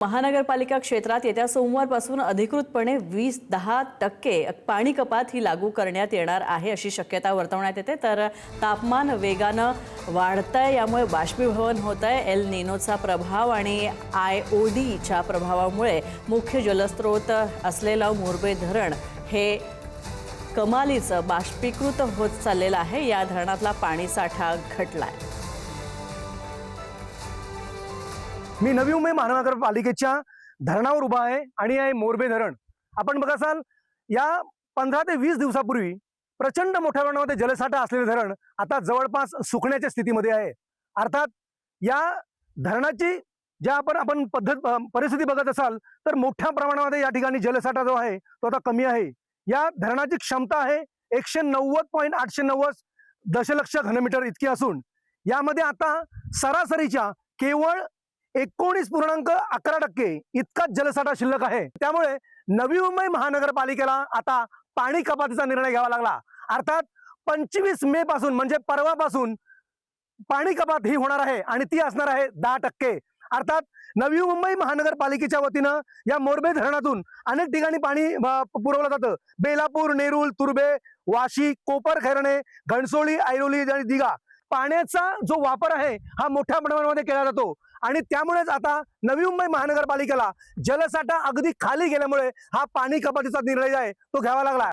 महानगरपालिका क्षेत्रात येत्या सोमवारपासून अधिकृतपणे 20-10% पाणी कपात ही लागू करण्यात येणार आहे अशी शक्यता वर्तवण्यात येते। तर तापमान वेगानं वाढतंय, यामुळे बाष्पीभवन होतंय। एल निनोचा प्रभाव आणि IODच्या प्रभावामुळे मुख्य जलस्रोत असलेलं मोरबे धरण हे कमालीचं बाष्पीकृत होत चाललेलं आहे। या धरणातला पाणीसाठा घटलाय। मी नवी मुंबई महानगरपालिकेच्या धरणावर उभा आहे आणि आहे मोरबे धरण। आपण बघा असाल, या 15 ते 20 दिवसापूर्वी प्रचंड मोठ्या प्रमाणामध्ये जलसाठा असलेले धरण आता जवळपास सुकण्याच्या स्थितीमध्ये आहे। अर्थात या धरणाची ज्या आपण परिस्थिती बघत असाल तर मोठ्या प्रमाणामध्ये या ठिकाणी जलसाठा जो आहे तो आता कमी आहे। या धरणाची क्षमता आहे 190.890 दशलक्ष घनमीटर इतकी असून यामध्ये आता सरासरीच्या केवळ 19.11% इतकाच जलसाठा शिल्लक आहे। त्यामुळे नवी मुंबई महानगरपालिकेला आता पाणी कपातीचा निर्णय घ्यावा लागला। अर्थात 25 मे पासून म्हणजे परवापासून पाणी कपात ही होणार आहे आणि ती असणार आहे 10%। अर्थात नवी मुंबई महानगरपालिकेच्या वतीनं या मोरबे धरणातून अनेक ठिकाणी पाणी पुरवलं जातं। बेलापूर, नेरूल, तुर्भे, वाशी, कोपरखैरणे, घणसोली, ऐरोली आणि दिघा पाण्याचा जो वापर आहे हा मोठ्या प्रमाणामध्ये केला जातो आणि त्यामुळेच आता नवी मुंबई महानगरपालिकेला जलसाठा अगदी खाली गेल्यामुळे हा पाणी कपातीचा निर्णय आहे तो घ्यावा लागला।